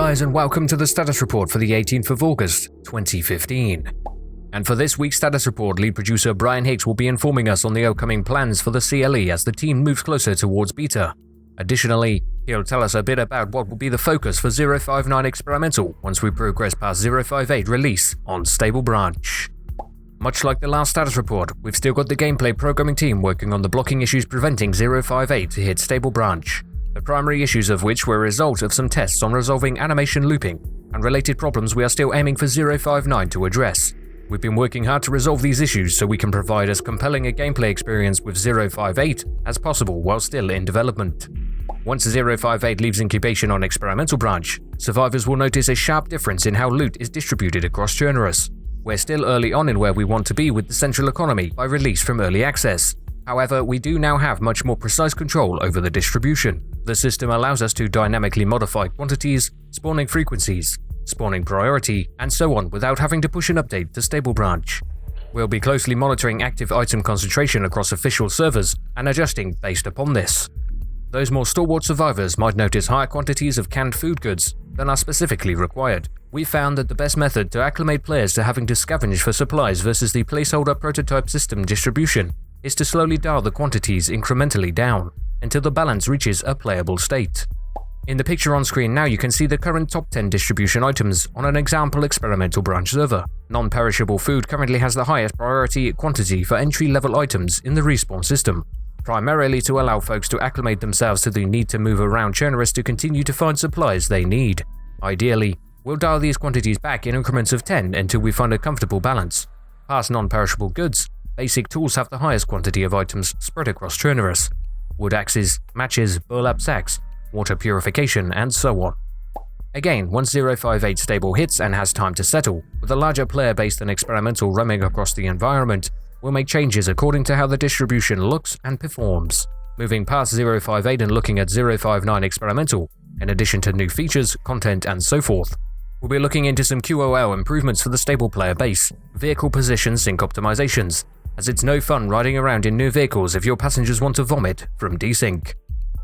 guys, and welcome to the status report for the 18th of August, 2015. And for this week's status report, lead producer Brian Hicks will be informing us on the upcoming plans for the CLE as the team moves closer towards beta. Additionally, he'll tell us a bit about what will be the focus for 059 Experimental once we progress past 058 release on Stable Branch. Much like the last status report, we've still got the gameplay programming team working on the blocking issues preventing 058 to hit Stable Branch. The primary issues of which were a result of some tests on resolving animation looping, and related problems we are still aiming for 059 to address. We've been working hard to resolve these issues so we can provide as compelling a gameplay experience with 058 as possible while still in development. Once 058 leaves incubation on Experimental Branch, survivors will notice a sharp difference in how loot is distributed across Journalist. We're still early on in where we want to be with the central economy by release from early access. However, we do now have much more precise control over the distribution. The system allows us to dynamically modify quantities, spawning frequencies, spawning priority, and so on without having to push an update to Stable Branch. We'll be closely monitoring active item concentration across official servers and adjusting based upon this. Those more stalwart survivors might notice higher quantities of canned food goods than are specifically required. We found that the best method to acclimate players to having to scavenge for supplies versus the placeholder prototype system distribution is to slowly dial the quantities incrementally down until the balance reaches a playable state. In the picture on screen now you can see the current top 10 distribution items on an example Experimental Branch server. Non-perishable food currently has the highest priority quantity for entry-level items in the respawn system, primarily to allow folks to acclimate themselves to the need to move around Journalist to continue to find supplies they need. Ideally, we'll dial these quantities back in increments of 10 until we find a comfortable balance. Past non-perishable goods, basic tools have the highest quantity of items spread across Journalist. Wood axes, matches, burlap sacks, water purification, and so on. Again, once 058 Stable hits and has time to settle, with a larger player base than Experimental roaming across the environment, we'll make changes according to how the distribution looks and performs. Moving past 058 and looking at 059 Experimental, in addition to new features, content, and so forth, we'll be looking into some QOL improvements for the Stable player base, vehicle position sync optimizations, as it's no fun riding around in new vehicles if your passengers want to vomit from DeSync.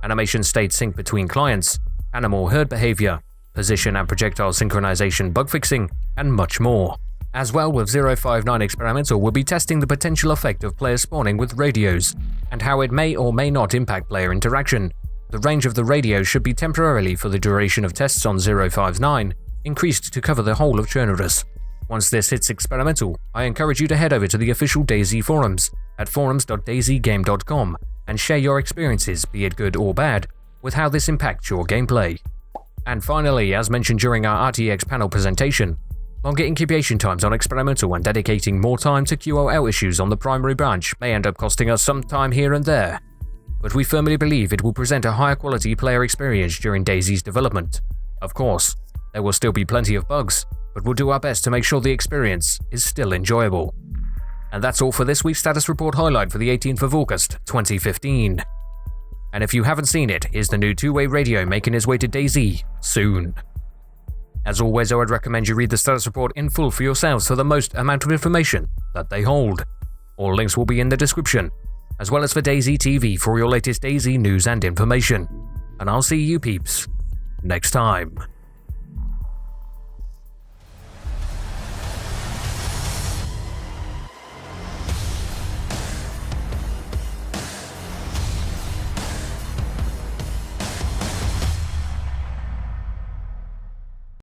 Animation state sync between clients, animal herd behavior, position and projectile synchronization bug fixing, and much more. As well, with 059 Experimental, we'll be testing the potential effect of players spawning with radios, and how it may or may not impact player interaction. The range of the radio should be temporarily for the duration of tests on 059, increased to cover the whole of Journalist. Once this hits Experimental, I encourage you to head over to the official DayZ forums at forums.dayzgame.com and share your experiences, be it good or bad, with how this impacts your gameplay. And finally, as mentioned during our RTX panel presentation, longer incubation times on Experimental and dedicating more time to QOL issues on the primary branch may end up costing us some time here and there, but we firmly believe it will present a higher quality player experience during DayZ's development. Of course, there will still be plenty of bugs, but we'll do our best to make sure the experience is still enjoyable. And that's all for this week's status report highlight for the 18th of August, 2015. And if you haven't seen it, here's the new two-way radio making its way to DayZ soon. As always, I would recommend you read the status report in full for yourselves for the most amount of information that they hold. All links will be in the description, as well as for DayZ TV for your latest DayZ news and information. And I'll see you peeps next time.